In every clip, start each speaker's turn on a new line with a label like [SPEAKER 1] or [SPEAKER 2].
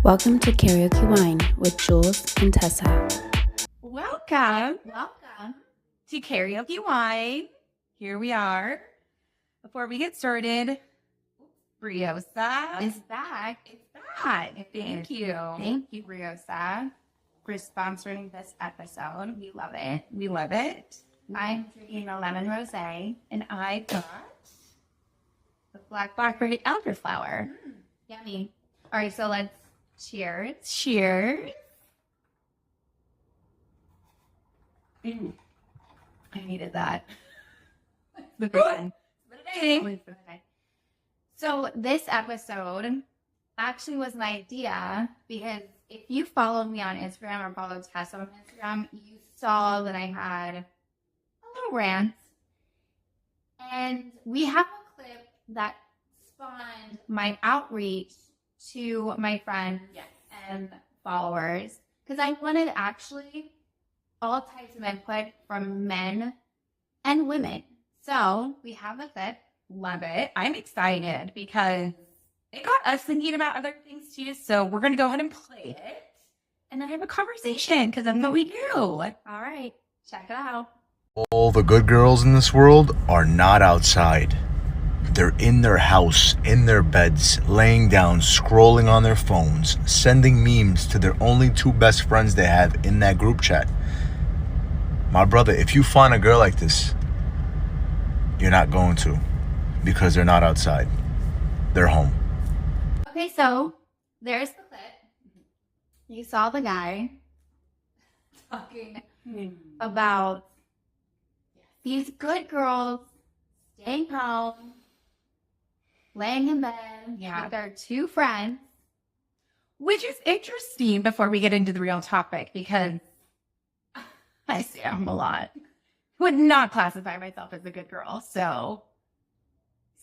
[SPEAKER 1] Welcome to Karaoke Wine with Jules and Tessa.
[SPEAKER 2] Welcome to Karaoke Wine. Here we are. Before we get started, Briosa
[SPEAKER 3] It's back.
[SPEAKER 2] It's back. Thank you.
[SPEAKER 3] Thank you, Briosa, for sponsoring this episode. We love it.
[SPEAKER 2] We love it.
[SPEAKER 3] I'm drinking a lemon rosé,
[SPEAKER 2] And I got
[SPEAKER 3] the blackberry elderflower. Yummy. All right, so let's cheers.
[SPEAKER 2] cheers.
[SPEAKER 3] I needed that.
[SPEAKER 2] The fun.
[SPEAKER 3] So this episode actually was an idea because if you follow me on Instagram or follow Tessa on Instagram, you saw that I had a little rant. And we have a clip that spawned my outreach to my friends and followers because I wanted actually all types of input from men and women. So we have a clip.
[SPEAKER 2] Love it. I'm excited because it got us thinking about other things too. So we're going to go ahead and play it and then have a conversation because that's what we do.
[SPEAKER 3] All right, check it out.
[SPEAKER 4] All the good girls in this world are not outside. They're in their house, in their beds, laying down, scrolling on their phones, sending memes to their only two best friends they have in that group chat. My brother, if you find a girl like this, you're not going to, because they're not outside. They're home.
[SPEAKER 3] Okay, so there's the clip. You saw the guy talking about these good girls staying home, laying in bed with their two friends.
[SPEAKER 2] Which is interesting before we get into the real topic because I see them a lot. Would not classify myself as a good girl. So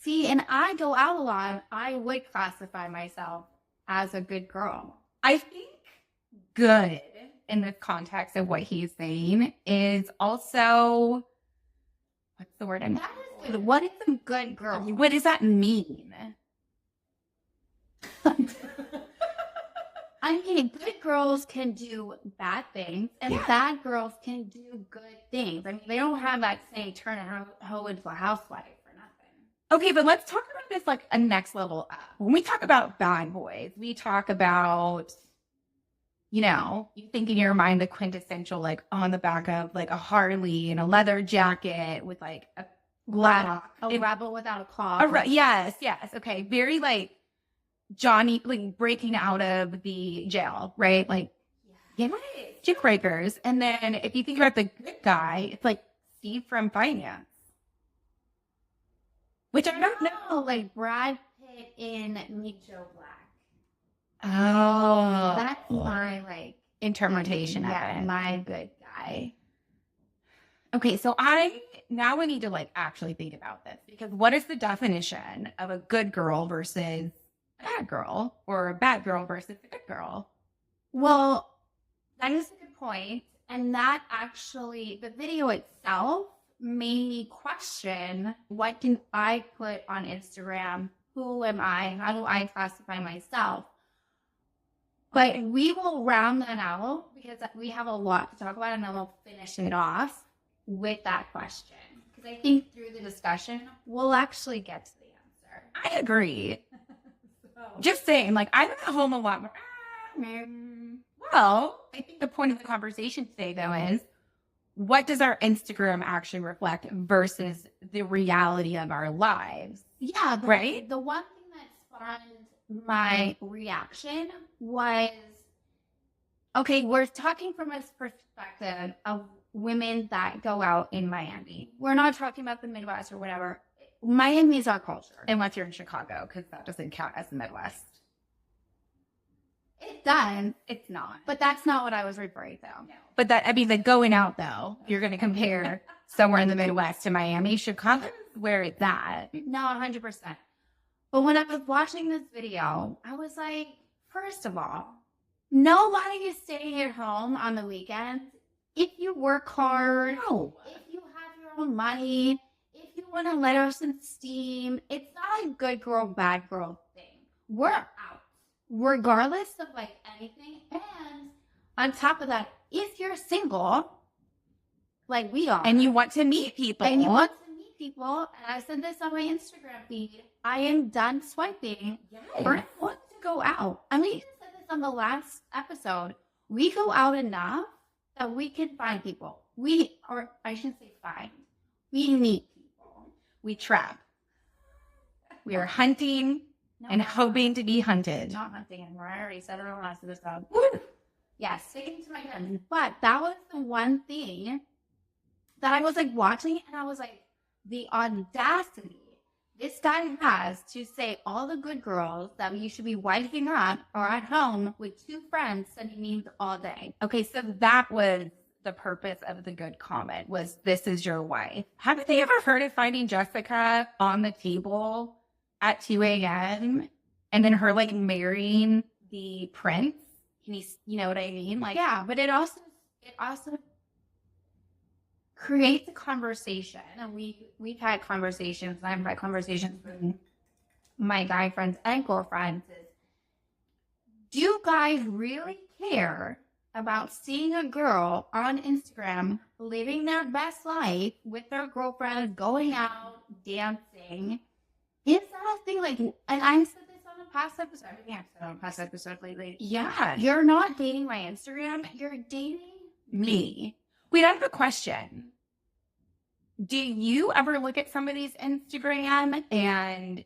[SPEAKER 3] See, and I go out a lot. I would classify myself as a good girl.
[SPEAKER 2] I think good in the context of what he's saying is also, what's the word?
[SPEAKER 3] That is good. What is a good girl?
[SPEAKER 2] What does that mean?
[SPEAKER 3] I mean, good girls can do bad things, and bad girls can do good things. I mean, they don't have that saying, turn a hoe into a housewife for nothing.
[SPEAKER 2] Okay, but let's talk about this like a next level up. When we talk about bad boys, we talk about, you know, you think in your mind the quintessential, like on the back of like a Harley and a leather jacket with like a Glock.
[SPEAKER 3] A rebel without a cause.
[SPEAKER 2] Yes. Okay, very like Johnny, like breaking out of the jail, right? Like, chick breakers. And then if you think about the good guy, it's like Steve from Finance. Which I don't know.
[SPEAKER 3] No, like Brad Pitt in Meet Joe Black.
[SPEAKER 2] Oh.
[SPEAKER 3] That's my like
[SPEAKER 2] interpretation of
[SPEAKER 3] yeah,
[SPEAKER 2] it.
[SPEAKER 3] my good guy.
[SPEAKER 2] Okay, so now we need to like actually think about this because what is the definition of a good girl versus a bad girl or a bad girl versus a good girl?
[SPEAKER 3] Well, that is a good point. And that actually, the video itself made me question, what can I put on Instagram? Who am I? How do I classify myself? But we will round that out because we have a lot to talk about and then we'll finish it off with that question. Because I think through the discussion, we'll actually get to the answer.
[SPEAKER 2] I agree. Just saying, like, I'm at home a lot more. Well, I think the point of the conversation today, though, is what does our Instagram actually reflect versus the reality of our lives?
[SPEAKER 3] Yeah,
[SPEAKER 2] right?
[SPEAKER 3] The one thing that spawned my reaction was, okay, we're talking from a perspective of women that go out in Miami. We're not talking about the Midwest or whatever. Miami is our culture.
[SPEAKER 2] Unless you're in Chicago, because that doesn't count as the Midwest.
[SPEAKER 3] It does. It's not. But that's not what I was referring to. No.
[SPEAKER 2] But that, I mean, like going out though, you're going to compare somewhere in the Midwest to Miami, Chicago, where it's at.
[SPEAKER 3] No, 100%. But when I was watching this video, I was like, first of all, nobody is staying at home on the weekends. If you work hard, if you have your own money, if you want to let off some steam, it's not a good girl, bad girl thing. We're out. regardless of like anything. And on top of that, if you're single, like we are,
[SPEAKER 2] And you want to meet people.
[SPEAKER 3] and you want to meet people, and I said this on my Instagram feed, I am done swiping or I want to go out. I mean, I said this on the last episode. We go out enough that we can find people. Or I shouldn't say find. We meet people.
[SPEAKER 2] We trap. We are hunting and hoping to be hunted.
[SPEAKER 3] Not hunting anymore. I already said it on the last episode. Yeah, sticking to my guns. But that was the one thing that I was like watching, and I was like, the audacity this guy has to say all the good girls that you should be wiping up or at home with two friends sending memes all day.
[SPEAKER 2] Okay, so that was the purpose of the good comment, was this is your wife. Have they ever heard of finding Jessica on the table at 2 a.m. and then her like marrying the prince? Can you know what I mean? Like,
[SPEAKER 3] Yeah, but it also creates a conversation, and we've had conversations. I've had conversations with my guy friends and girlfriends. Is, do guys really care about seeing a girl on Instagram living their best life with their girlfriend, going out, dancing? Is that a thing? Like, and I said this on a past episode. I think I've said on a past episode lately.
[SPEAKER 2] yeah,
[SPEAKER 3] You're not dating my Instagram. You're dating me.
[SPEAKER 2] Wait, I have a question. Do you ever look at somebody's Instagram and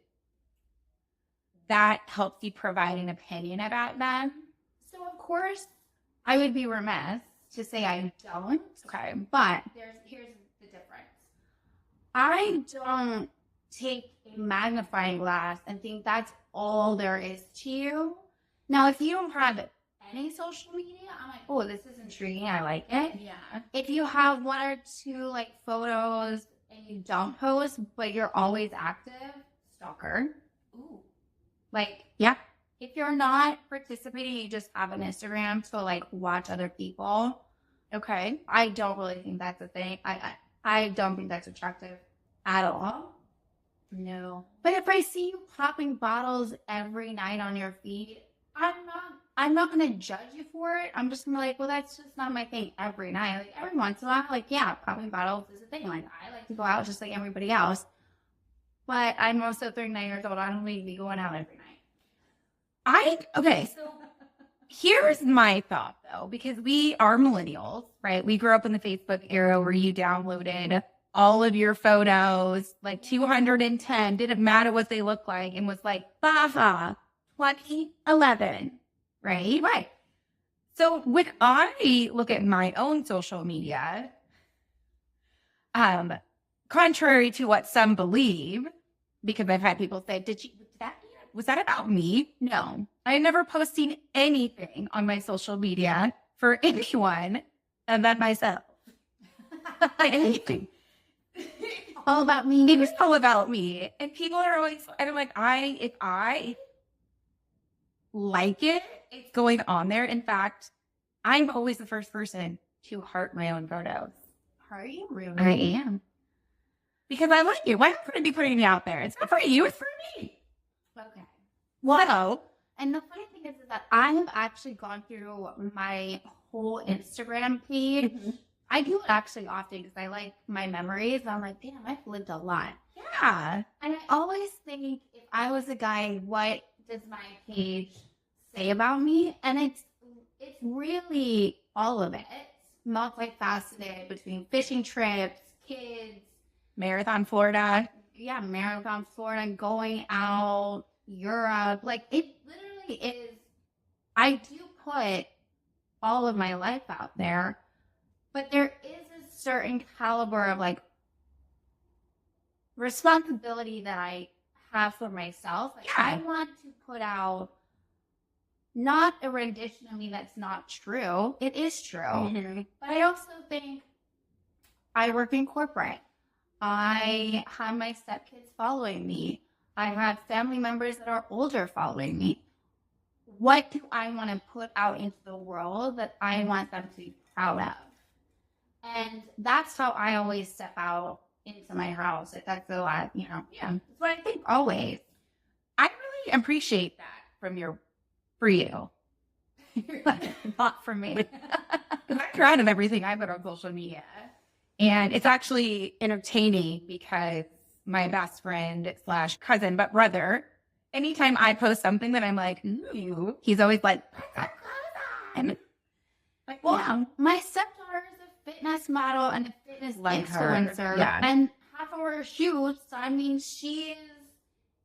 [SPEAKER 2] that helps you provide an opinion about them?
[SPEAKER 3] So of course, I would be remiss to say I don't.
[SPEAKER 2] Okay.
[SPEAKER 3] But here's the difference. I don't take a magnifying glass and think that's all there is to you. Now, if you don't have any social media, I'm like, oh, this is intriguing. I like it.
[SPEAKER 2] Yeah.
[SPEAKER 3] If you have one or two like photos and you don't post, but you're always active, stalker.
[SPEAKER 2] Ooh.
[SPEAKER 3] Like,
[SPEAKER 2] Yeah.
[SPEAKER 3] if you're not participating, you just have an Instagram to like watch other people.
[SPEAKER 2] Okay.
[SPEAKER 3] I don't really think that's a thing. I don't think that's attractive at all.
[SPEAKER 2] No.
[SPEAKER 3] But if I see you popping bottles every night on your feed, I'm not gonna judge you for it. I'm just gonna be like, well, that's just not my thing every night. Like every once in a while, like yeah, popping bottles is a thing. Like I like to go out just like everybody else. But I'm also 39 years old. I don't need to be going out every night.
[SPEAKER 2] Okay, so here's my thought though, because we are millennials, right? We grew up in the Facebook era where you downloaded all of your photos, like 210, didn't matter what they looked like, and was like, Baja 2011, right?
[SPEAKER 3] Right.
[SPEAKER 2] So when I look at my own social media, contrary to what some believe, because I've had people say, was that about me? No, I never posted anything on my social media for anyone and then myself. Anything.
[SPEAKER 3] All about me.
[SPEAKER 2] It was all about me. And people are always, and I'm like, if I like it, it's going on there. In fact, I'm always the first person to heart my own photos.
[SPEAKER 3] Are you really?
[SPEAKER 2] I am. Because I like you. Why would I be putting it out there? It's not for you, it's for me.
[SPEAKER 3] Okay.
[SPEAKER 2] Well,
[SPEAKER 3] And the funny thing is that I have actually gone through my whole Instagram feed. I do it actually often because I like my memories. I'm like, damn, I've lived a lot.
[SPEAKER 2] yeah.
[SPEAKER 3] And I always think, if I was a guy, what does my page say about me? And it's really all of it. It's multifaceted between fishing trips, kids,
[SPEAKER 2] Marathon, Florida.
[SPEAKER 3] yeah, Marathon, Florida, going out, Europe. Like, it literally is. I do put all of my life out there, but there is a certain caliber of like responsibility that I have for myself. Like, I want to put out not a rendition of me that's not true. It is true. But I also think I work in corporate. I have my stepkids following me. I have family members that are older following me. What do I want to put out into the world that I want them to be proud of? And that's how I always step out into my house. If that's a lot, yeah. That's what I think always.
[SPEAKER 2] I really appreciate that from for you.
[SPEAKER 3] Not for me.
[SPEAKER 2] I'm proud of everything I put on social media. And it's actually entertaining because my best friend / cousin, but brother, anytime I post something that I'm like, ooh, he's always like, and like,
[SPEAKER 3] Well,
[SPEAKER 2] yeah.
[SPEAKER 3] my stepdaughter is a fitness model and a fitness
[SPEAKER 2] Like her.
[SPEAKER 3] influencer.
[SPEAKER 2] Yeah.
[SPEAKER 3] And half of her shoots, I mean, she is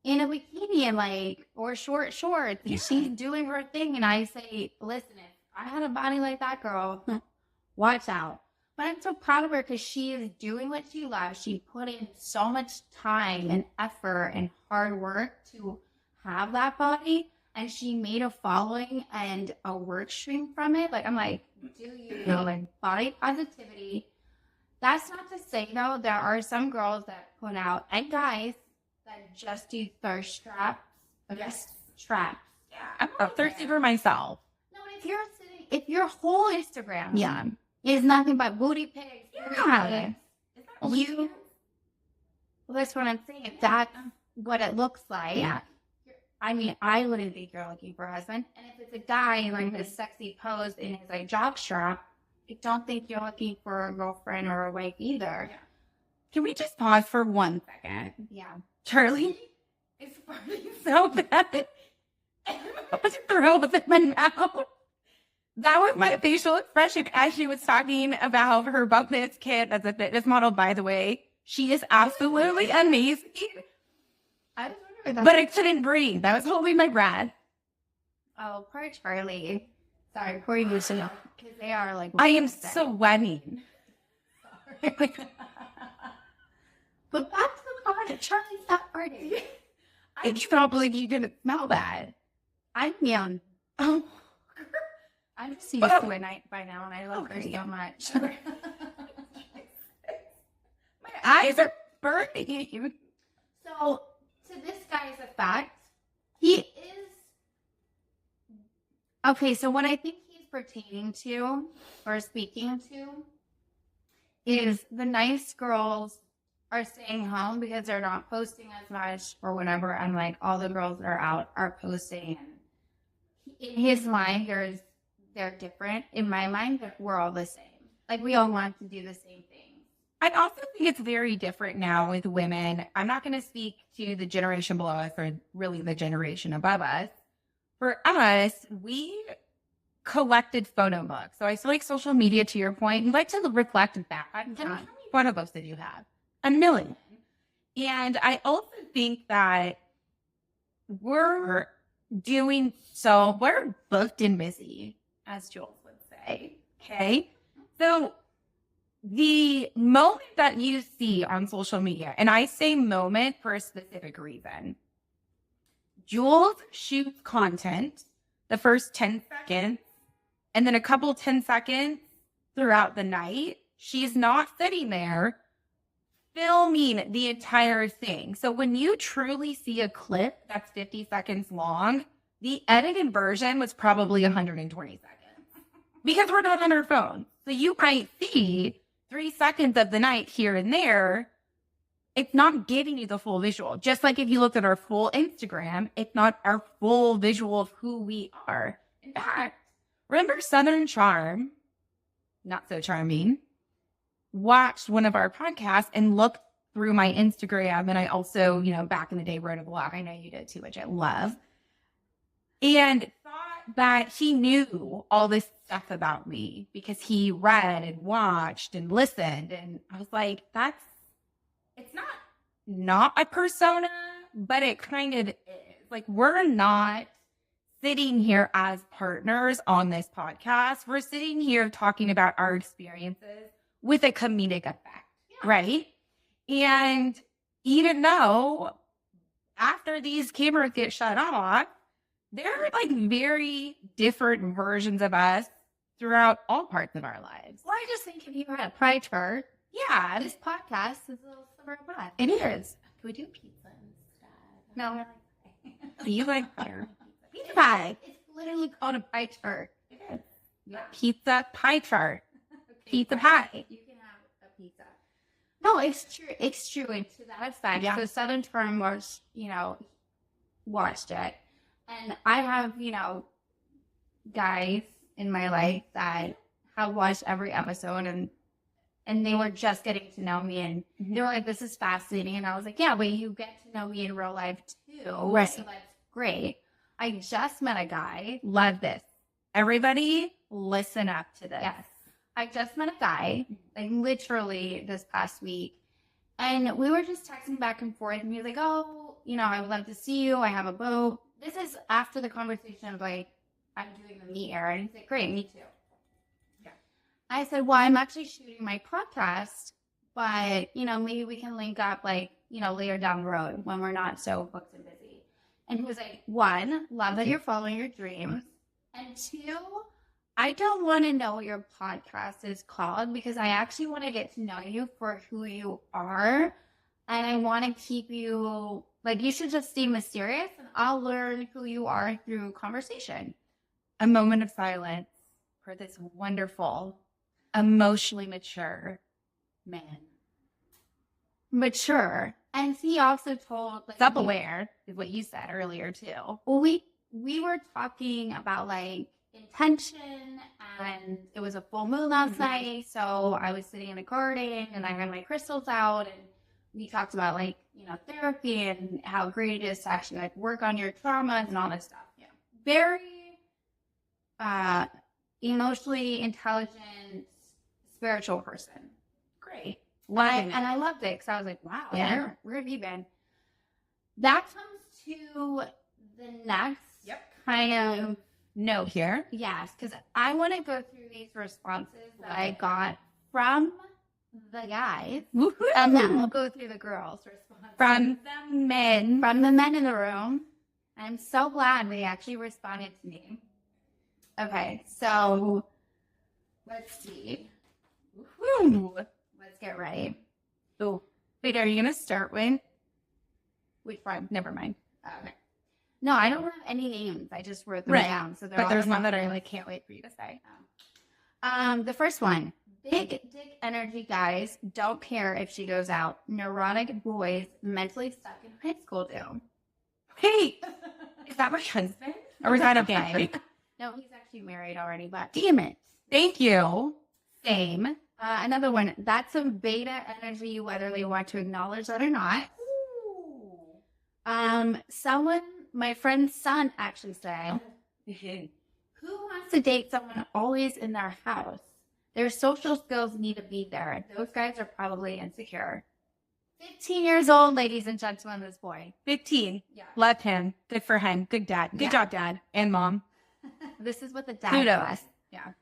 [SPEAKER 3] in a bikini and like, or short shorts. And she's doing her thing. And I say, listen, if I had a body like that girl, watch out. But I'm so proud of her because she is doing what she loves. She put in so much time and effort and hard work to have that body. And she made a following and a work stream from it. Like, I'm like, do you know, like body positivity. That's not to say, though, there are some girls that put out, and guys, that just do thirst traps. Just traps.
[SPEAKER 2] Yeah, I'm thirsty for myself.
[SPEAKER 3] No, but if your whole Instagram is nothing but booty pics,
[SPEAKER 2] Yeah.
[SPEAKER 3] well, that's what I'm saying. If that's what it looks like, I mean, I wouldn't think you're looking for a husband. And if it's a guy in like this sexy pose in his like jockstrap, I don't think you're looking for a girlfriend or a wife either.
[SPEAKER 2] Can we just pause for 1 second?
[SPEAKER 3] Yeah.
[SPEAKER 2] Charlie is farting so bad. I was thrilled with my mouth. That was my facial expression as she was talking about her bonus kit as a fitness model, by the way. She is absolutely amazing.
[SPEAKER 3] I was wondering,
[SPEAKER 2] But I couldn't breathe. I was holding my breath.
[SPEAKER 3] oh, poor Charlie. Sorry, poor you, because they are like.
[SPEAKER 2] I am sweating.
[SPEAKER 3] But back to the party. Charlie's not farting.
[SPEAKER 2] I cannot believe you didn't smell that.
[SPEAKER 3] I'm young.
[SPEAKER 2] Oh,
[SPEAKER 3] I'm just used to it by now, and I love her so much.
[SPEAKER 2] my eyes are burning.
[SPEAKER 3] So, to this guy's effect, he is. Okay, so what I think he's pertaining to or speaking to is the nice girls are staying home because they're not posting as much or whatever. And like all the girls that are out are posting. In his mind, they're different. In my mind, we're all the same. Like we all want to do the same thing.
[SPEAKER 2] I also think it's very different now with women. I'm not going to speak to the generation below us or really the generation above us. For us, we collected photo books. So I feel like social media, to your point, you like to reflect back. How many photo books did you have? 1 million. And I also think that we're booked and busy, as Jules would say. Okay. So the moment that you see on social media, and I say moment for a specific reason, Jules shoots content the first 10 seconds, and then a couple 10 seconds throughout the night. She's not sitting there filming the entire thing. So when you truly see a clip that's 50 seconds long, the edited version was probably 120 seconds because we're not on our phone. So you might see 3 seconds of the night here and there. It's not giving you the full visual. Just like if you looked at our full Instagram, it's not our full visual of who we are. In fact, remember Southern Charm, not so charming, watched one of our podcasts and looked through my Instagram. And I also, back in the day wrote a blog. I know you did too, which I love. And thought that he knew all this stuff about me because he read and watched and listened. And I was like, it's not a persona, but it kind of is. Like, we're not sitting here as partners on this podcast. We're sitting here talking about our experiences with a comedic effect, right? And even though after these cameras get shut off, there are like very different versions of us throughout all parts of our lives.
[SPEAKER 3] Well, I just think if you had a pie chart,
[SPEAKER 2] Yeah,
[SPEAKER 3] this podcast is a little summer of us.
[SPEAKER 2] it is.
[SPEAKER 3] Can we do pizza instead? No, we're like
[SPEAKER 2] Do you like butter?
[SPEAKER 3] pizza pie. It's literally called a pie chart.
[SPEAKER 2] Pizza pie chart. Pizza pie.
[SPEAKER 3] You can have a pizza. No, it's true. It's true. And to that effect,
[SPEAKER 2] Yeah.
[SPEAKER 3] so Southern Charm was, watched it. And I have, guys in my life that have watched every episode and they were just getting to know me and they were like, this is fascinating. And I was like, yeah, but you get to know me in real life too.
[SPEAKER 2] Right.
[SPEAKER 3] So that's great. I just met a guy.
[SPEAKER 2] Love this. Everybody, listen up to this.
[SPEAKER 3] Yes. I just met a guy, like literally this past week. And we were just texting back and forth. And he was like, oh, I would love to see you. I have a boat. This is after the conversation of like, I'm doing the meet air. And he's like, great, me too.
[SPEAKER 2] Yeah.
[SPEAKER 3] I said, well, I'm actually shooting my podcast, but, maybe we can link up like, later down the road when we're not so booked and busy. And he was like, one, love that you're following your dreams. And two, I don't want to know what your podcast is called because I actually want to get to know you for who you are. And I want to keep you, like, you should just stay mysterious and I'll learn who you are through conversation.
[SPEAKER 2] A moment of silence for this wonderful, emotionally mature man.
[SPEAKER 3] Mature. And he also told, like,
[SPEAKER 2] Self-aware is what you said earlier too.
[SPEAKER 3] well, we were talking about like intention and it was a full moon last night. So I was sitting in the garden and I had my crystals out and we talked about like, therapy and how great it is to actually like work on your traumas and all this stuff.
[SPEAKER 2] Yeah.
[SPEAKER 3] Very emotionally intelligent, spiritual person.
[SPEAKER 2] Great.
[SPEAKER 3] And I loved it because I was like, wow,
[SPEAKER 2] Yeah.
[SPEAKER 3] where have you been? That comes to the next kind of
[SPEAKER 2] Note here.
[SPEAKER 3] yes, because I want to go through these responses that I got from the guys, and then we'll go through the girls' responses
[SPEAKER 2] From the men.
[SPEAKER 3] from the men in the room. I'm so glad they actually responded to me. Okay, so let's see.
[SPEAKER 2] Woo.
[SPEAKER 3] Let's get ready.
[SPEAKER 2] Oh, wait, are you going to start with?
[SPEAKER 3] Which one?
[SPEAKER 2] Never mind.
[SPEAKER 3] Okay. No, I don't have any names. I just wrote them
[SPEAKER 2] Right.
[SPEAKER 3] down. So
[SPEAKER 2] But there's one that I like can't wait for you to say.
[SPEAKER 3] The first one. Big dick energy guys don't care if she goes out. Neurotic boys mentally stuck in high school do.
[SPEAKER 2] Hey, is that my husband? Or is that okay?
[SPEAKER 3] No, he's actually married already, but damn it.
[SPEAKER 2] Thank you.
[SPEAKER 3] Same. Another one. That's some beta energy, whether they want to acknowledge that or not. My friend's son actually said, who wants to date someone always in their house? Their social skills need to be there. Those guys are probably insecure. 15 years old, ladies and gentlemen, this boy.
[SPEAKER 2] 15.
[SPEAKER 3] Yeah.
[SPEAKER 2] Love him. Good for him. Good dad. Good
[SPEAKER 3] Yeah.
[SPEAKER 2] job, dad. And mom.
[SPEAKER 3] This is what the dad
[SPEAKER 2] Kudos.
[SPEAKER 3] says.
[SPEAKER 2] Yeah.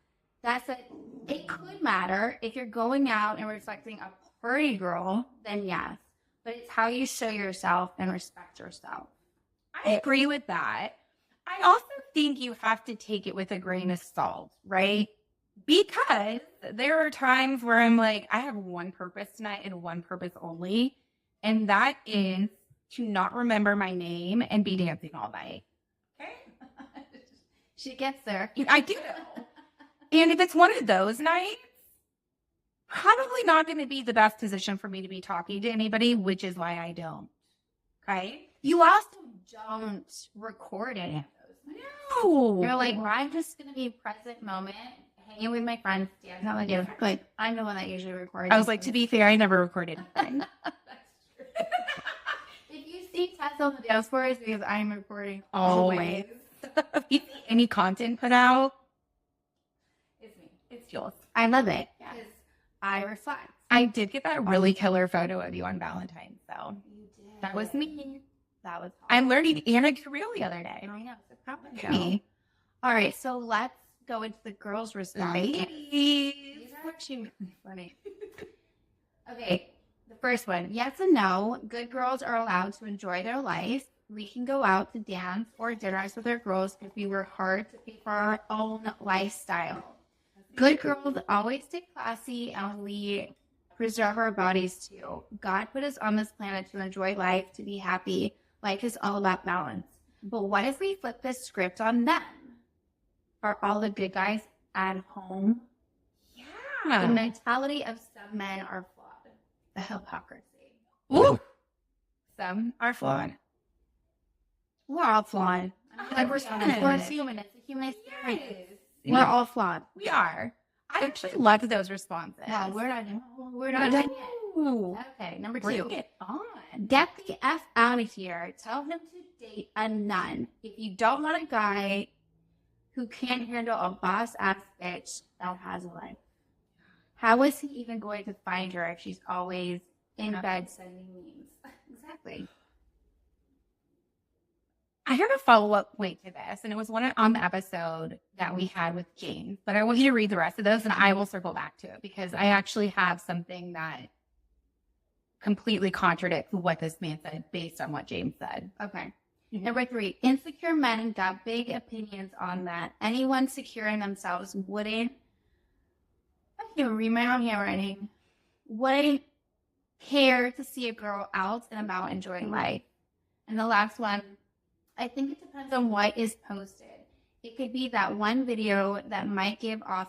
[SPEAKER 3] That's it. It could matter if you're going out and reflecting a party girl, then yes. But it's how you show yourself and respect yourself.
[SPEAKER 2] I agree with that. I also think you have to take it with a grain of salt, right? Because there are times where I'm like, I have one purpose tonight and one purpose only. And that is to not remember my name and be dancing all night. Okay?
[SPEAKER 3] She gets there.
[SPEAKER 2] I do. And if it's one of those nights, probably not going to be the best position for me to be talking to anybody, which is why I don't. Okay?
[SPEAKER 3] You also don't record any of those.
[SPEAKER 2] No.
[SPEAKER 3] You're like, well, I'm just going to be present moment, hanging with my friends, dancing on the dance floor. Like, I'm the one that usually records.
[SPEAKER 2] I was like, to be fair, I never recorded anything.
[SPEAKER 3] If you see Tess on the dance floor, it's because I'm recording
[SPEAKER 2] Always. If you see any content put out,
[SPEAKER 3] It's me.
[SPEAKER 2] it's yours.
[SPEAKER 3] I love it because I reflect.
[SPEAKER 2] I did get that really killer photo of you on Valentine's, though.
[SPEAKER 3] You did.
[SPEAKER 2] That was me.
[SPEAKER 3] That was
[SPEAKER 2] I'm learning Anna Carrillo the other day.
[SPEAKER 3] I know. So proud of
[SPEAKER 2] Yeah.
[SPEAKER 3] me. All right, so let's go into the girls' response.
[SPEAKER 2] Ladies.
[SPEAKER 3] These are actually really funny. Okay, the first one. Yes and no. Good girls are allowed to enjoy their life. We can go out to dance or dinners with our girls if we work hard to pay for our own lifestyle. Good girls always stay classy and we preserve our bodies too. God put us on this planet to enjoy life, to be happy. Life is all about balance. But what if we flip this script on them? Are all the good guys at home? The
[SPEAKER 2] Yeah.
[SPEAKER 3] mentality of some men are flawed. The hypocrisy.
[SPEAKER 2] Ooh. Some are flawed.
[SPEAKER 3] We're all flawed. Like we're human. We're human. It's a human experience. We're all flawed.
[SPEAKER 2] We are. I actually loved those responses.
[SPEAKER 3] No, we're not done yet.
[SPEAKER 2] Ooh.
[SPEAKER 3] Okay, number
[SPEAKER 2] Bring
[SPEAKER 3] 2.
[SPEAKER 2] it on.
[SPEAKER 3] Get the F out of here. Tell him to date a nun. If you don't want a guy who can't handle a boss-ass bitch that has a life, how is he even going to find her if she's always in bed sending memes? Exactly.
[SPEAKER 2] I heard a follow-up point to this, and it was one on the episode that we had with James. But I want you to read the rest of those, and I will circle back to it because I actually have something that completely contradicts what this man said based on what James said.
[SPEAKER 3] Okay. Number 3, insecure men got big opinions on that. Anyone secure in themselves wouldn't, I can't read my own handwriting, wouldn't care to see a girl out and about enjoying life. And the last one, I think it depends on what is posted. It could be that one video that might give off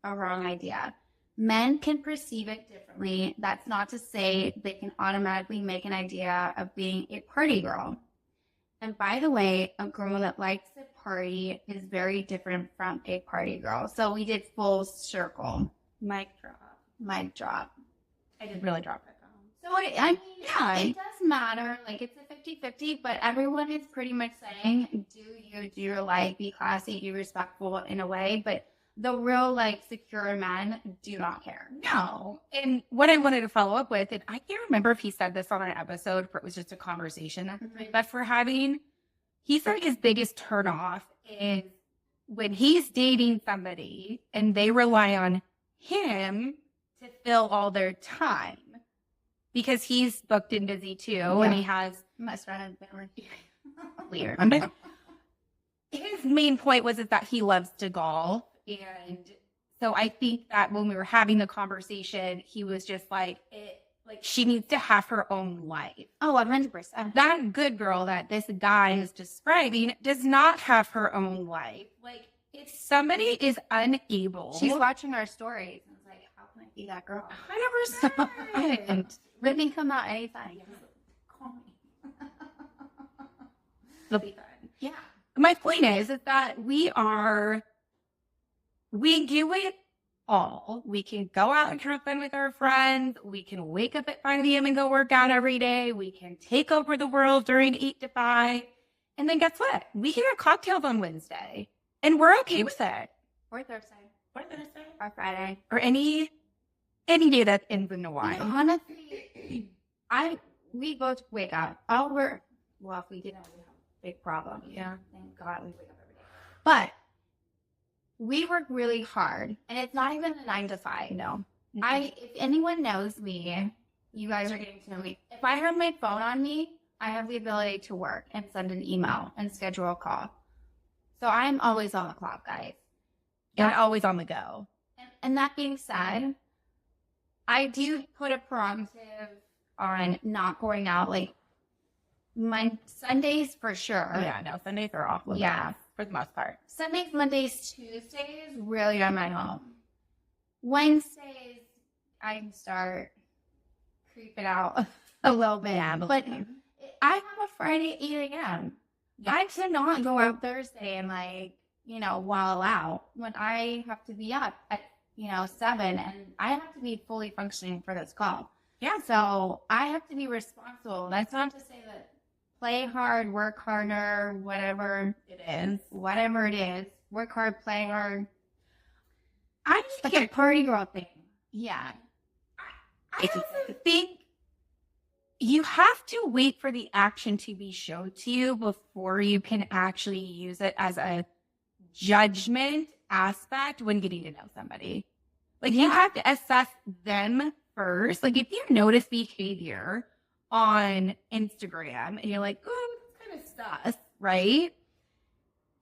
[SPEAKER 3] a wrong idea. Men can perceive it differently. That's not to say they can automatically make an idea of being a party girl. And by the way, a girl that likes to party is very different from a party girl. So we did full circle.
[SPEAKER 2] Mic drop.
[SPEAKER 3] Mic drop.
[SPEAKER 2] I did really drop it.
[SPEAKER 3] So, it does matter. Like, it's a 50-50, but everyone is pretty much saying, do your life, be classy, be respectful in a way. But the real, like, secure men do not care.
[SPEAKER 2] No. And what I wanted to follow up with, and I can't remember if he said this on an episode or it was just a conversation that but for having, he said his biggest turnoff is when he's dating somebody and they rely on him to fill all their time. Because he's booked and busy too, and he has
[SPEAKER 3] Must run have been
[SPEAKER 2] weird. His main point was is that he loves to golf, and so I think that when we were having the conversation, he was just like, she needs to have her own life.
[SPEAKER 3] Oh, 100%.
[SPEAKER 2] That good girl that this guy is describing does not have her own life. Like, if somebody is unable,
[SPEAKER 3] She's watching our stories. And it's like, how can I be that girl?
[SPEAKER 2] 100%.
[SPEAKER 3] Whitney, come out anytime.
[SPEAKER 2] Call me. It'll be fun.
[SPEAKER 3] Yeah.
[SPEAKER 2] My point is that we do it all. We can go out and have fun with our friends. We can wake up at 5 a.m. and go work out every day. We can take over the world during 8 to 5. And then guess what? We can have cocktails on Wednesday. And we're okay with it.
[SPEAKER 3] Or Thursday.
[SPEAKER 2] Or Thursday.
[SPEAKER 3] Or Friday.
[SPEAKER 2] Or any day that ends in a
[SPEAKER 3] You
[SPEAKER 2] Y.
[SPEAKER 3] know, honestly, we both wake up. Well, if we didn't, we have a big problem.
[SPEAKER 2] Yeah.
[SPEAKER 3] Thank God we wake up every day. But we work really hard, and it's not even a 9 to 5.
[SPEAKER 2] No.
[SPEAKER 3] If anyone knows me, you guys are getting to know me. If I have my phone on me, I have the ability to work and send an email and schedule a call. So I'm always on the clock, guys.
[SPEAKER 2] And always on the go.
[SPEAKER 3] And that being said, I do put a prerogative on not going out, like my Sundays for sure.
[SPEAKER 2] Yeah, no, Sundays are off.
[SPEAKER 3] Yeah.
[SPEAKER 2] For the most part.
[SPEAKER 3] Sundays, Mondays, Tuesdays, really on my home. Wednesdays, I can start creeping out a little bit.
[SPEAKER 2] Yeah,
[SPEAKER 3] But I have a Friday at 8 a.m. I cannot go out Thursday and wallow out when I have to be up at 7, and I have to be fully functioning for this call.
[SPEAKER 2] Yeah.
[SPEAKER 3] So I have to be responsible. That's not to say that play hard, work harder, whatever
[SPEAKER 2] It is.
[SPEAKER 3] whatever it is. Work hard, play hard.
[SPEAKER 2] I
[SPEAKER 3] It's
[SPEAKER 2] just
[SPEAKER 3] like a
[SPEAKER 2] can't.
[SPEAKER 3] party girl thing.
[SPEAKER 2] Yeah. I also think you have to wait for the action to be shown to you before you can actually use it as a judgment aspect when getting to know somebody. Like, you have to assess them first. Like, if you notice behavior on Instagram and you're like, oh, that's kind of sus, right?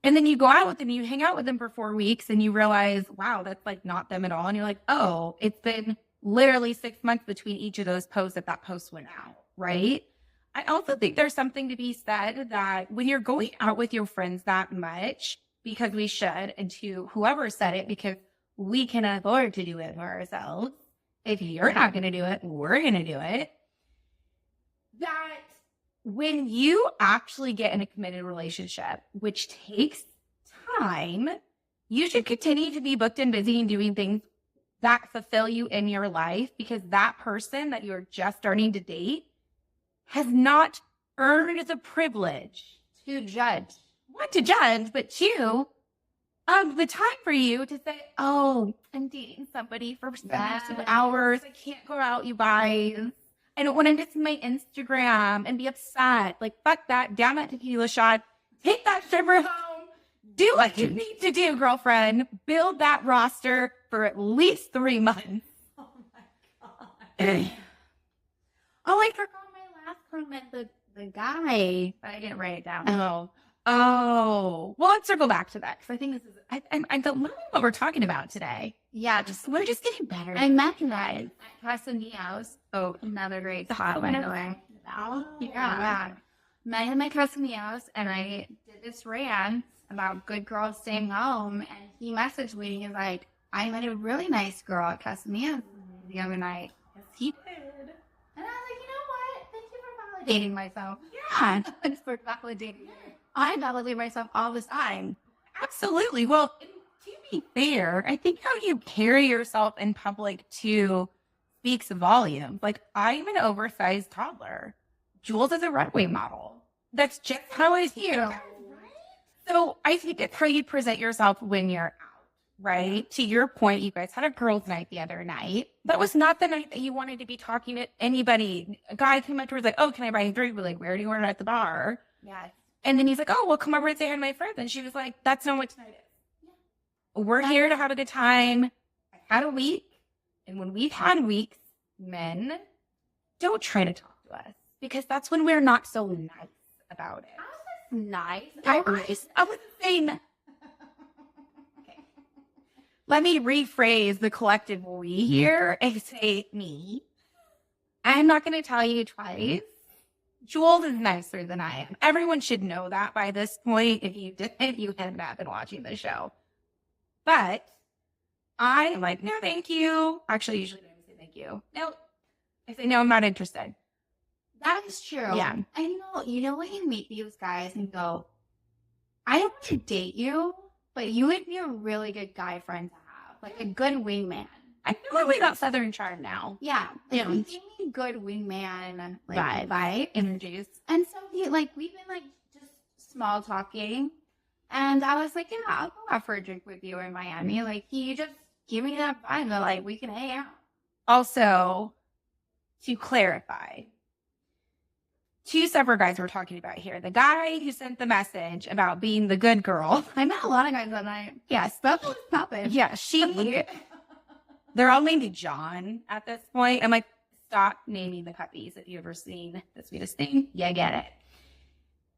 [SPEAKER 2] And then you go out with them, you hang out with them for 4 weeks and you realize, wow, that's like not them at all. And you're like, oh, it's been literally 6 months between each of those posts that post went out, right? I also think there's something to be said that when you're going out with your friends that much, because we should, and to whoever said it, because we can afford to do it for ourselves. If you're not going to do it, we're going to do it. That when you actually get in a committed relationship, which takes time, you should continue to be booked and busy and doing things that fulfill you in your life, because that person that you're just starting to date has not earned the privilege
[SPEAKER 3] To judge.
[SPEAKER 2] one, to judge, but two, of the time for you to say, oh, I'm dating somebody for 2 hours. I can't go out, you guys. I don't want to miss my Instagram and be upset. Like, fuck that. Down that tequila shot. Take that stripper home. Do what you need to do, girlfriend. Build that roster for at least 3 months.
[SPEAKER 3] Oh my God. Oh, I forgot my last comment, the guy, but I didn't write it down.
[SPEAKER 2] Oh. Well, let's circle back to that, because I think this is, I'm loving what we're talking about today.
[SPEAKER 3] Yeah,
[SPEAKER 2] We're just getting better.
[SPEAKER 3] I met guys at Casamigos. Oh, another great spot, by the way. Yeah. Met him at Casamigos, and I did this rant about good girls staying home, and he messaged me, and he's like, I met a really nice girl at Casamigos the other night.
[SPEAKER 2] Yes, he did.
[SPEAKER 3] And I was like, you know what? Thank you for validating myself.
[SPEAKER 2] Yeah.
[SPEAKER 3] Thanks for validating me. I validate myself all the time.
[SPEAKER 2] Absolutely. Well, to be fair, I think how you carry yourself in public too speaks volumes. Like, I'm an oversized toddler. Jules is a runway model. That's just how I see it. So I think it's how you present yourself when you're out, right? To your point, you guys had a girls' night the other night. That was not the night that you wanted to be talking to anybody. A guy came up to her, was like, oh, can I buy you a drink? We're like, where do you order at the bar?
[SPEAKER 3] Yeah.
[SPEAKER 2] And then he's like, oh, well, come over and say hi to my friends. And she was like, that's not what tonight is. We're here to have a good time. I had a week. And when we've had weeks, men, don't try to talk to us, because that's when we're not so nice about it.
[SPEAKER 3] Nice.
[SPEAKER 2] I was saying, okay. Let me rephrase the collective we here and say me. I'm not going to tell you twice. Jules is nicer than I am. Everyone should know that by this point if you have not been watching the show. But I am like, no, thank you. Actually, usually I don't say thank you. No, I say, no, I'm not interested.
[SPEAKER 3] That is true.
[SPEAKER 2] Yeah.
[SPEAKER 3] I know. You know when you meet these guys and go, I don't want to date you, but you would be a really good guy friend to have, like a good wingman.
[SPEAKER 2] I feel like we got Southern Charm now.
[SPEAKER 3] Yeah.
[SPEAKER 2] Yeah.
[SPEAKER 3] You give me good wingman
[SPEAKER 2] Vibe.
[SPEAKER 3] vibe.
[SPEAKER 2] Energies.
[SPEAKER 3] And so we've been like just small talking. And I was like, yeah, I'll go out for a drink with you in Miami. Like, you just give me that vibe that like we can hang out.
[SPEAKER 2] Also, to clarify, 2 separate guys we're talking about here. The guy who sent the message about being the good girl.
[SPEAKER 3] I met a lot of guys that night.
[SPEAKER 2] Yes.
[SPEAKER 3] That was popping.
[SPEAKER 2] Yeah, they're all named John at this point. I'm like, stop naming the puppies. If you've ever seen The Sweetest Thing, you get it.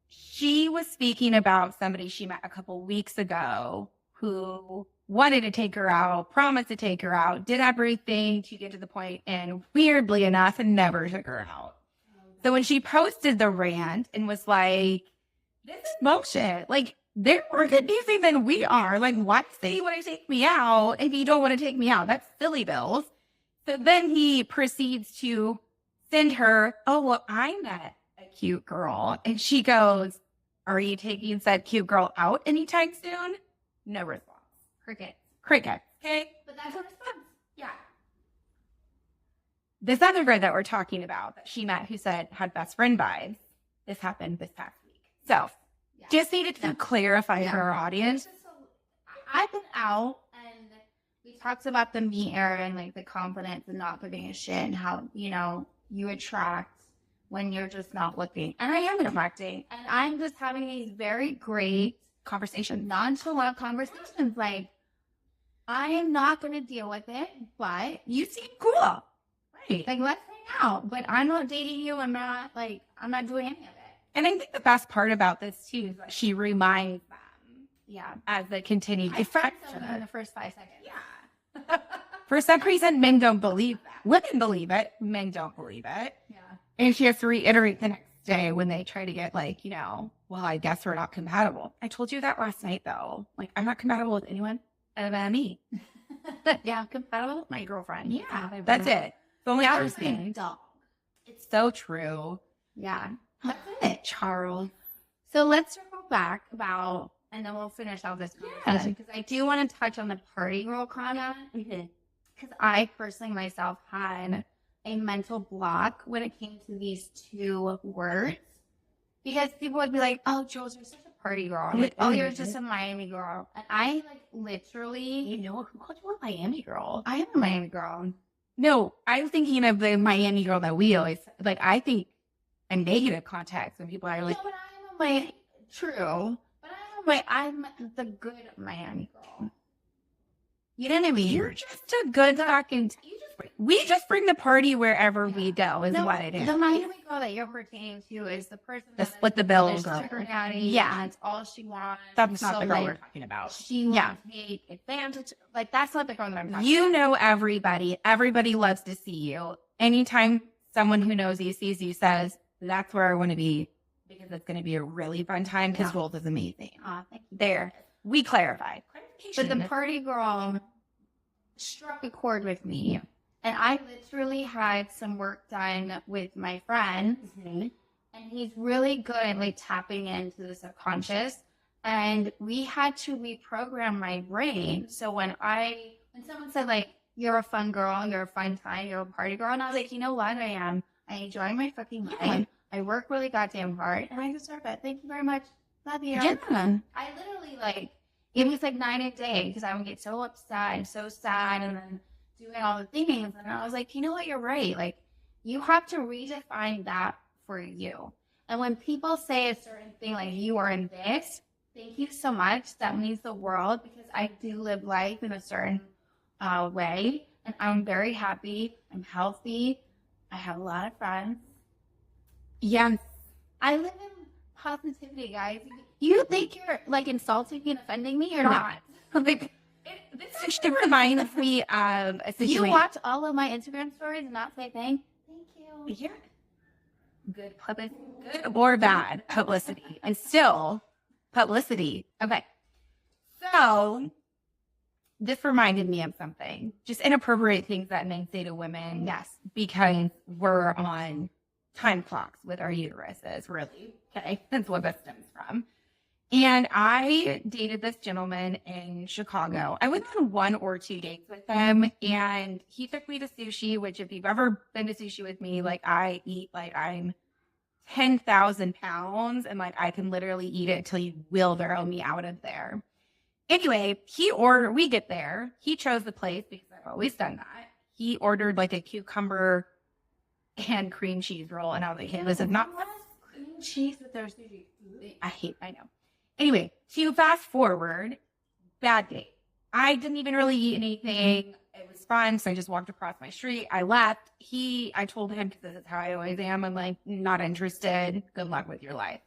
[SPEAKER 2] She was speaking about somebody she met a couple weeks ago who wanted to take her out, promised to take her out, did everything to get to the point, and weirdly enough, never took her out. So when she posted the rant and was like, this is bullshit. Like, they're more confusing than we are. Like, why say you want to take me out if you don't want to take me out? That's silly bills. So then he proceeds to send her, oh, well, I met a cute girl. And she goes, are you taking said cute girl out anytime soon? No response. Cricket. Okay.
[SPEAKER 3] But that's a response.
[SPEAKER 2] Yeah. This other girl that we're talking about that she met who said had best friend vibes, this happened this past week. So
[SPEAKER 3] Yeah.
[SPEAKER 2] just needed to clarify
[SPEAKER 3] Yeah.
[SPEAKER 2] for our audience.
[SPEAKER 3] I've been out and we talked about the meter and like the confidence and not giving a shit and how, you attract when you're just not looking. And I am attracting. And I'm just having these very great
[SPEAKER 2] Conversation.
[SPEAKER 3] nonchalant conversations. Like, I am not going to deal with it, but
[SPEAKER 2] You seem cool. Right.
[SPEAKER 3] like, let's hang out. But I'm not dating you. I'm not doing any of it.
[SPEAKER 2] And I think the best part about this too is that she reminds them
[SPEAKER 3] Yeah.
[SPEAKER 2] as they continue
[SPEAKER 3] I
[SPEAKER 2] to
[SPEAKER 3] friend
[SPEAKER 2] text
[SPEAKER 3] zoned
[SPEAKER 2] her.
[SPEAKER 3] in the first 5 seconds.
[SPEAKER 2] Yeah. For some reason, men don't believe that. Women believe it. Men don't believe it.
[SPEAKER 3] Yeah.
[SPEAKER 2] And she has to reiterate the next day when they try to get like, well, I guess we're not compatible. I told you that last night though. Like, I'm not compatible with anyone other than me.
[SPEAKER 3] Yeah. Compatible with my girlfriend.
[SPEAKER 2] Yeah, that's it. The only
[SPEAKER 3] That
[SPEAKER 2] other
[SPEAKER 3] was my
[SPEAKER 2] thing.
[SPEAKER 3] dog.
[SPEAKER 2] It's so true.
[SPEAKER 3] Yeah. That's
[SPEAKER 2] Charles.
[SPEAKER 3] So let's circle back about, and then we'll finish out this conversation because I do want to touch on the party girl comment. Because I personally myself had a mental block when it came to these two words. Because people would be like, oh, Jules, you're such a party girl. I'm like, oh, you're just a Miami girl. And I like literally,
[SPEAKER 2] You know, who called you a Miami girl?
[SPEAKER 3] I am a Miami girl.
[SPEAKER 2] No, I'm thinking of the Miami girl that we always, like, I think a negative context when people are like,
[SPEAKER 3] No, but I'm a Miami, true. But I'm the good Miami girl. You know what I mean?
[SPEAKER 2] you're just a good fucking, we just bring the party wherever we go is
[SPEAKER 3] No,
[SPEAKER 2] what it is.
[SPEAKER 3] The Miami girl that you're pertaining to is the person
[SPEAKER 2] The
[SPEAKER 3] that
[SPEAKER 2] split the bill
[SPEAKER 3] is
[SPEAKER 2] girl.
[SPEAKER 3] sugar daddy.
[SPEAKER 2] Yeah.
[SPEAKER 3] That's all she wants.
[SPEAKER 2] That's not
[SPEAKER 3] So,
[SPEAKER 2] the girl
[SPEAKER 3] like,
[SPEAKER 2] we're talking about.
[SPEAKER 3] She wants to take advantage. Like, that's not the girl that I'm talking
[SPEAKER 2] You know everybody. Everybody loves to see you. Anytime someone who knows you sees you says, that's where I want to be because it's going to be a really fun time because
[SPEAKER 3] Yeah.
[SPEAKER 2] Rolls is amazing.
[SPEAKER 3] about. Thank you.
[SPEAKER 2] There. We clarified.
[SPEAKER 3] But the party girl struck a chord with me. And I literally had some work done with my friend. And he's really good at like tapping into the subconscious. And we had to reprogram my brain. So when someone said like, you're a fun girl, you're a fun time, you're a party girl. And I was like, you know what? I am. I enjoy my fucking life. I work really goddamn hard. And I deserve it. Thank you very much. Love you.
[SPEAKER 2] Yeah.
[SPEAKER 3] I literally like, it was like night and day because I would get so upset and so sad and then doing all the things. And I was like, you know what? You're right. Like, you have to redefine that for you. And when people say a certain thing like you are in this, thank you so much. That means the world because I do live life in a certain way. And I'm very happy. I'm healthy. I have a lot of friends.
[SPEAKER 2] Yeah.
[SPEAKER 3] I live in positivity, guys. You think you're like insulting me and offending me or not?
[SPEAKER 2] Like, this actually reminds me of a situation.
[SPEAKER 3] You watch all of my Instagram stories and not say thank you.
[SPEAKER 2] Yeah. Good publicity, good or bad publicity, and still publicity. Okay. So this reminded me of something, just inappropriate things that men say to women.
[SPEAKER 3] Yes.
[SPEAKER 2] Because we're on time clocks with our uteruses, really. Okay. That's what that stems from. And I dated this gentleman in Chicago. I went on 1 or 2 dates with him, and he took me to sushi, which if you've ever been to sushi with me, like I eat like I'm 10,000 pounds, and like I can literally eat it until you wheelbarrow me out of there. Anyway, we get there. He chose the place because I've always done that. He ordered like a cucumber and cream cheese roll, and I was like, hey, this is not
[SPEAKER 3] cream cheese with their sushi.
[SPEAKER 2] I know. Anyway, to fast forward, bad date. I didn't even really eat anything. It was fun, so I just walked across my street. I left. I told him, because this is how I always am, I'm like, not interested. Good luck with your life.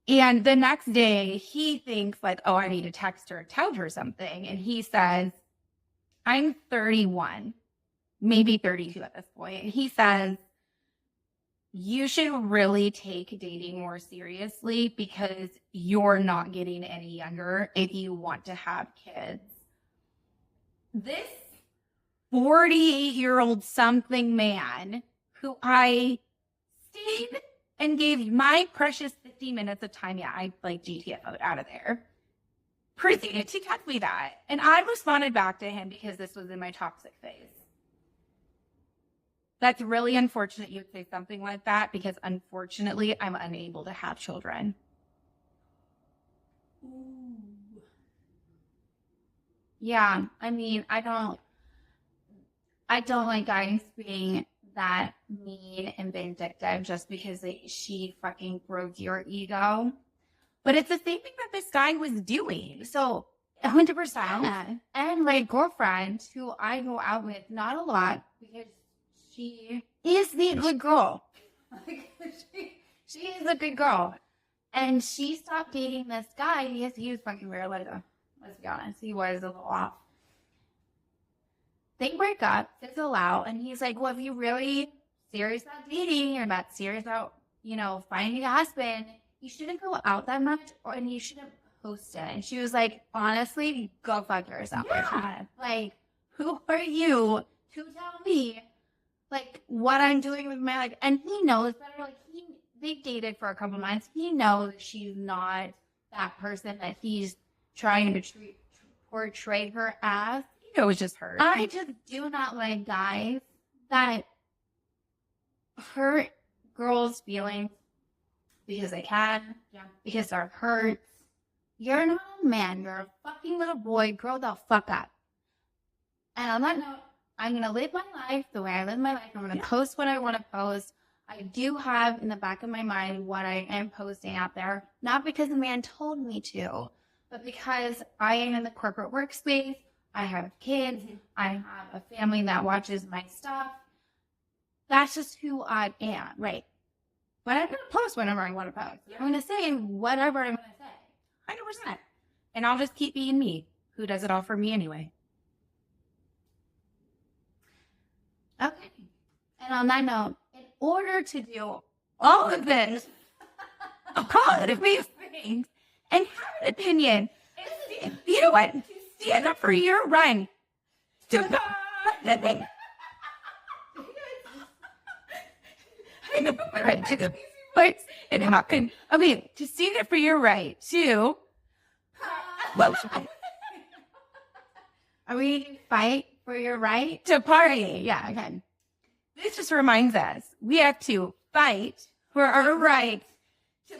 [SPEAKER 2] And the next day, he thinks like, oh, I need to text her, tell her something. And he says, I'm 31, maybe 32 at this point. And he says, you should really take dating more seriously because you're not getting any younger if you want to have kids. This 48-year-old something man who I stayed and gave my precious 15 minutes of time, yeah, I like GTFO'd out of there, proceeded to text me that. And I responded back to him because this was in my toxic phase. That's really unfortunate you would say something like that because unfortunately I'm unable to have children.
[SPEAKER 3] Yeah, I mean, I don't like guys being that mean and vindictive just because she fucking broke your ego.
[SPEAKER 2] But it's the same thing that this guy was doing.
[SPEAKER 3] So 100%. And my girlfriend, who I go out with, not a lot, because she is the good girl. she is a good girl. And she stopped dating this guy because he was fucking weird. Let's be honest. He was a little off. They break up, fizzle out, and he's like, well, if you're really serious about dating, you're about serious about, finding a husband, you shouldn't go out that much, and you shouldn't post it. And she was like, honestly, go fuck yourself.
[SPEAKER 2] Yeah.
[SPEAKER 3] Like, who are you to tell me, like, what I'm doing with my life? And he knows better. Like, they dated for a couple months. He knows she's not that person that he's trying to portray her as.
[SPEAKER 2] It was just her.
[SPEAKER 3] I just do not like guys that hurt girls' feelings because they can, because they're hurt. You're not a man. You're a fucking little boy. Grow the fuck up. And on that note, I'm going to live my life the way I live my life. I'm going to post what I want to post. I do have in the back of my mind what I am posting out there, not because the man told me to, but because I am in the corporate workspace. I have kids. I have a family that watches my stuff. That's just who I am.
[SPEAKER 2] Right.
[SPEAKER 3] But I'm going to post whenever I want to post. I'm going to say whatever I'm going to say.
[SPEAKER 2] 100%. And I'll just keep being me. Who does it all for me anyway?
[SPEAKER 3] Okay. And on that note, in order to do all of this,
[SPEAKER 2] all of these things, and have an opinion, and you know what? Stand up for your right to I know, but right to the voice and happen. Okay, to stand up for your right to. Well,
[SPEAKER 3] are we fight for your right
[SPEAKER 2] to party? Yeah, okay. This just reminds us we have to fight for our right to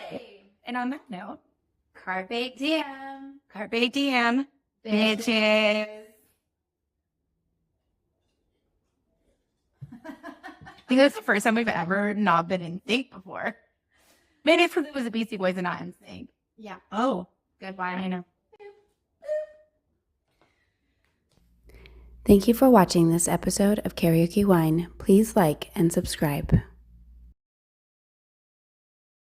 [SPEAKER 2] party. And on that note,
[SPEAKER 3] Carpe diem.
[SPEAKER 2] Carpe diem, bitches. I think that's the first time we've ever not been in sync before. Maybe it's because it was a Beastie Boys and not in sync.
[SPEAKER 3] Yeah.
[SPEAKER 2] Oh,
[SPEAKER 3] Goodbye.
[SPEAKER 2] I know.
[SPEAKER 1] Thank you for watching this episode of Karaoke Wine. Please like and subscribe.